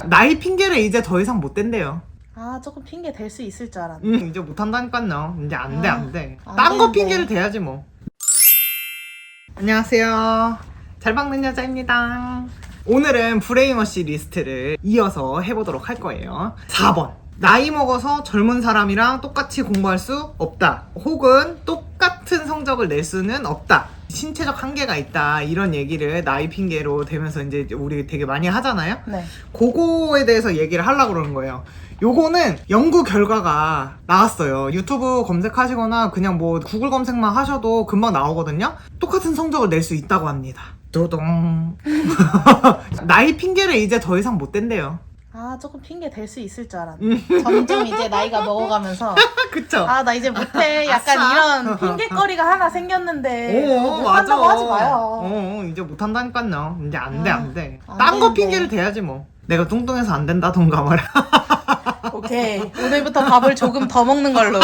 나이 핑계를 이제 더 이상 못 댄대요. 아, 조금 핑계 될 수 있을 줄 알았는데. 이제 못한다니까요. 이제 안 돼, 안 돼. 안 딴 거 되는데. 핑계를 대야지 뭐. 안녕하세요. 잘 박는 여자입니다. 오늘은 브레인워시 리스트를 이어서 해보도록 할 거예요. 4번. 나이 먹어서 젊은 사람이랑 똑같이 공부할 수 없다. 혹은 똑같은 성적을 낼 수는 없다. 신체적 한계가 있다. 이런 얘기를 나이 핑계로 대면서 이제 우리 되게 많이 하잖아요. 네. 그거에 대해서 얘기를 하려고 그러는 거예요. 요거는 연구 결과가 나왔어요. 유튜브 검색하시거나 그냥 뭐 구글 검색만 하셔도 금방 나오거든요. 똑같은 성적을 낼 수 있다고 합니다. 도동. 나이 핑계를 이제 더 이상 못 댄대요. 아, 조금 핑계 될 수 있을 줄 알았는데. 점점 이제 나이가 먹어가면서 그쵸? 아, 나 이제 못해. 약간 아싸. 이런 핑계거리가 하나 생겼는데 오, 못한다고 하지 마요. 이제 못한다니까요. 이제 안 돼, 안 돼. 안 딴 거 되는데. 핑계를 대야지 뭐. 내가 뚱뚱해서 안 된다던가 말이야. 오케이. 오늘부터 밥을 조금 더 먹는 걸로.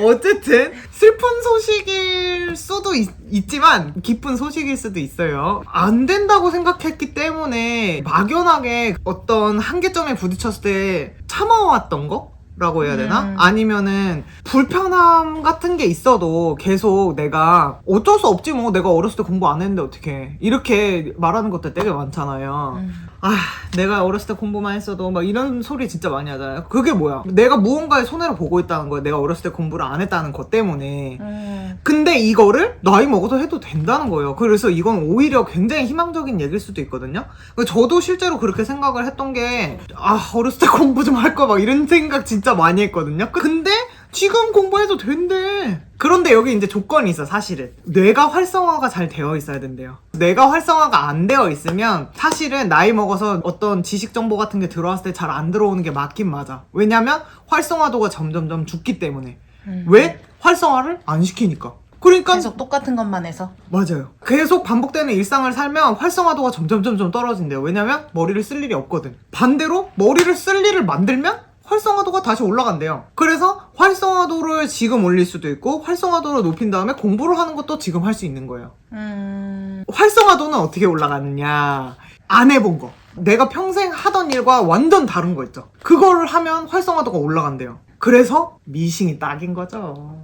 어쨌든 슬픈 소식일 수도 있지만 기쁜 소식일 수도 있어요. 안 된다고 생각했기 때문에 막연하게 어떤 한계점에 부딪혔을 때 참아왔던 거? 라고 해야 되나? 아니면은 불편함 같은 게 있어도 계속 내가 어쩔 수 없지 뭐 내가 어렸을 때 공부 안 했는데 어떡해 이렇게 말하는 것들 되게 많잖아요. 아, 내가 어렸을 때 공부만 했어도 막 이런 소리 진짜 많이 하잖아요. 그게 뭐야? 내가 무언가의 손해를 보고 있다는 거야. 내가 어렸을 때 공부를 안 했다는 것 때문에. 근데 이거를 나이 먹어도 해도 된다는 거예요. 그래서 이건 오히려 굉장히 희망적인 얘기일 수도 있거든요. 저도 실제로 그렇게 생각을 했던 게 어렸을 때 공부 좀 할 거 막 이런 생각 진짜 많이 했거든요. 근데 지금 공부해도 된대. 그런데 여기 이제 조건이 있어, 사실은. 뇌가 활성화가 잘 되어 있어야 된대요. 뇌가 활성화가 안 되어 있으면 사실은 나이 먹어서 어떤 지식 정보 같은 게 들어왔을 때 잘 안 들어오는 게 맞긴 맞아. 왜냐면 활성화도가 점점점 죽기 때문에. 왜? 활성화를 안 시키니까. 그러니까 계속 똑같은 것만 해서. 맞아요. 계속 반복되는 일상을 살면 활성화도가 점점 떨어진대요. 왜냐면 머리를 쓸 일이 없거든. 반대로 머리를 쓸 일을 만들면 활성화도가 다시 올라간대요. 그래서 활성화도를 지금 올릴 수도 있고 활성화도를 높인 다음에 공부를 하는 것도 지금 할 수 있는 거예요. 활성화도는 어떻게 올라가느냐, 안 해본 거, 내가 평생 하던 일과 완전 다른 거 있죠. 그거를 하면 활성화도가 올라간대요. 그래서 미싱이 딱인 거죠.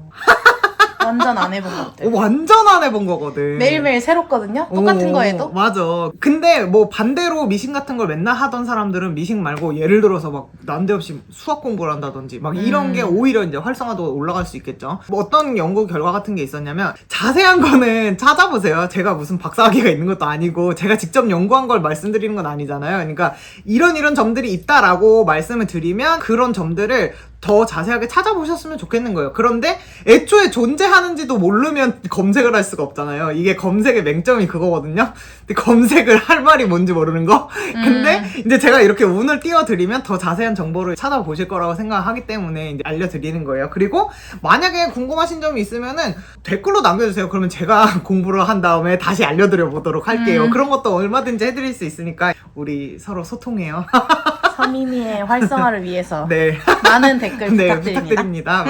완전 안 해본 것 같아요. 완전 안 해본 거거든. 매일매일 새롭거든요? 똑같은 거 해도? 맞아. 근데 뭐 반대로 미싱 같은 걸 맨날 하던 사람들은 미싱 말고 예를 들어서 막 난데없이 수학 공부를 한다든지 막 이런 게 오히려 이제 활성화도가 올라갈 수 있겠죠. 뭐 어떤 연구 결과 같은 게 있었냐면, 자세한 거는 찾아보세요. 제가 무슨 박사학위가 있는 것도 아니고 제가 직접 연구한 걸 말씀드리는 건 아니잖아요. 그러니까 이런 점들이 있다라고 말씀을 드리면 그런 점들을 더 자세하게 찾아보셨으면 좋겠는 거예요. 그런데 애초에 존재하는지도 모르면 검색을 할 수가 없잖아요. 이게 검색의 맹점이 그거거든요. 근데 검색을 할 말이 뭔지 모르는 거. 근데 이제 제가 이렇게 운을 띄워드리면 더 자세한 정보를 찾아보실 거라고 생각하기 때문에 이제 알려드리는 거예요. 그리고 만약에 궁금하신 점이 있으면은 댓글로 남겨주세요. 그러면 제가 공부를 한 다음에 다시 알려드려 보도록 할게요. 그런 것도 얼마든지 해드릴 수 있으니까 우리 서로 소통해요. 서미미의 활성화를 위해서 네. 많은 댓글 네, 부탁드립니다.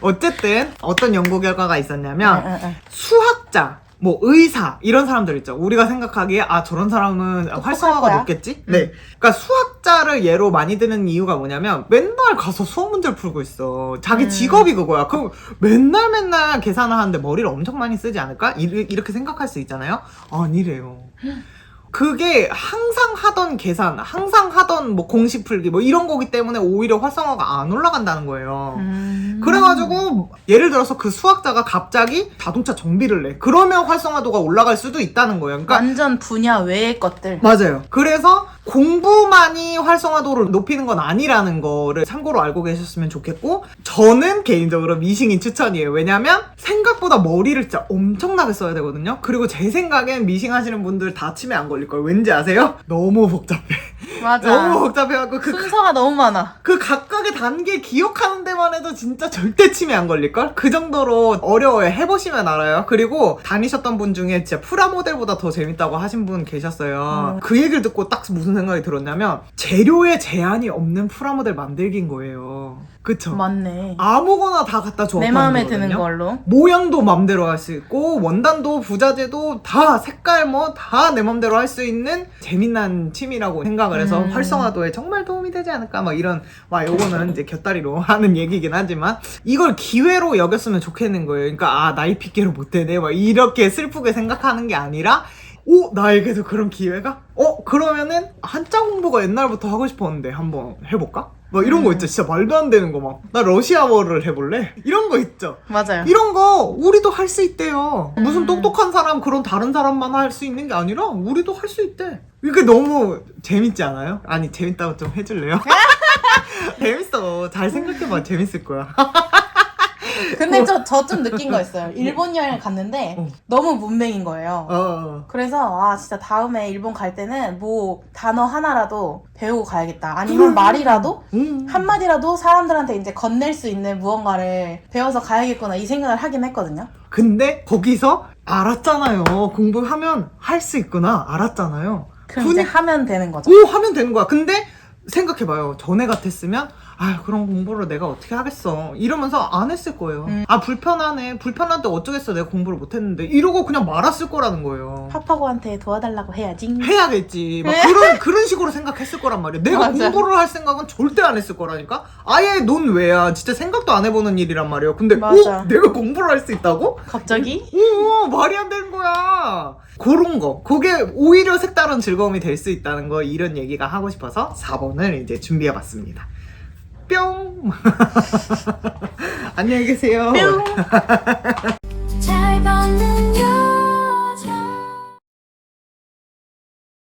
어쨌든 어떤 연구 결과가 있었냐면 응. 수학자, 뭐 의사 이런 사람들 있죠. 우리가 생각하기에 저런 사람은 활성화가 거야? 높겠지? 네. 그러니까 수학자를 예로 많이 드는 이유가 뭐냐면 맨날 가서 수학 문제를 풀고 있어. 자기 직업이 그거야. 그럼 맨날 계산을 하는데 머리를 엄청 많이 쓰지 않을까? 이렇게 생각할 수 있잖아요. 아니래요. 그게 항상 하던 계산, 항상 하던 뭐 공식 풀기 뭐 이런 거기 때문에 오히려 활성화가 안 올라간다는 거예요. 그래가지고 예를 들어서 그 수학자가 갑자기 자동차 정비를 내. 그러면 활성화도가 올라갈 수도 있다는 거예요. 그러니까 완전 분야 외의 것들. 맞아요. 그래서 공부만이 활성화도를 높이는 건 아니라는 거를 참고로 알고 계셨으면 좋겠고, 저는 개인적으로 미싱이 추천이에요. 왜냐면 생각보다 머리를 진짜 엄청나게 써야 되거든요. 그리고 제 생각엔 미싱 하시는 분들 다 치매 안 걸릴걸. 왠지 아세요? 너무 복잡해. 맞아. 너무 복잡해갖고 순서가 너무 많아. 그 각각의 단계 기억하는 데만 해도 진짜 절대 치매 안 걸릴걸? 그 정도로 어려워요. 해보시면 알아요. 그리고 다니셨던 분 중에 진짜 프라모델보다 더 재밌다고 하신 분 계셨어요. 그 얘기를 듣고 딱 무슨 생각이 들었냐면 재료에 제한이 없는 프라모델 만들기인 거예요. 그쵸? 맞네. 아무거나 다 갖다 줘. 내 마음에 드는 걸로. 모양도 맘대로 할 수 있고 원단도 부자재도 다 색깔 뭐 다 내 맘대로 할 수 있는 재미난 취미라고 생각을 해서 활성화도에 정말 도움이 되지 않을까 막 이런 요거는 이제 곁다리로 하는 얘기긴 하지만 이걸 기회로 여겼으면 좋겠는 거예요. 그러니까 나이 핑계를 못 대네 막 이렇게 슬프게 생각하는 게 아니라 나에게도 그런 기회가? 그러면은 한자 공부가 옛날부터 하고 싶었는데 한번 해볼까? 막 이런 거 있죠. 진짜 말도 안 되는 거 막. 나 러시아어를 해볼래? 이런 거 있죠. 맞아요. 이런 거 우리도 할 수 있대요. 무슨 똑똑한 사람 그런 다른 사람만 할 수 있는 게 아니라 우리도 할 수 있대. 이게 너무 재밌지 않아요? 아니 재밌다고 좀 해줄래요? 재밌어. 잘 생각해봐. 재밌을 거야. 근데 저 좀 느낀 거 있어요. 일본 여행을 갔는데 너무 문맹인 거예요. 그래서 진짜 다음에 일본 갈 때는 뭐 단어 하나라도 배우고 가야겠다. 아니면 말이라도 한마디라도 사람들한테 이제 건넬 수 있는 무언가를 배워서 가야겠구나 이 생각을 하긴 했거든요. 근데 거기서 알았잖아요. 공부하면 할 수 있구나. 알았잖아요. 그럼 이제 하면 되는 거죠. 하면 되는 거야. 근데 생각해봐요. 전에 같았으면 그런 공부를 내가 어떻게 하겠어 이러면서 안 했을 거예요. 불편하네. 불편한데 어쩌겠어. 내가 공부를 못 했는데 이러고 그냥 말았을 거라는 거예요. 파파고한테 도와달라고 해야지. 해야겠지. 막 그런 식으로 생각했을 거란 말이야. 내가 맞아. 공부를 할 생각은 절대 안 했을 거라니까. 아예 넌 왜야. 진짜 생각도 안 해보는 일이란 말이야. 근데 맞아. 내가 공부를 할 수 있다고? 갑자기? 말이 안 되는 거야. 그런 거. 그게 오히려 색다른 즐거움이 될 수 있다는 거 이런 얘기가 하고 싶어서 4번을 이제 준비해봤습니다. 뿅. 안녕히 계세요. 뿅. 잘 받는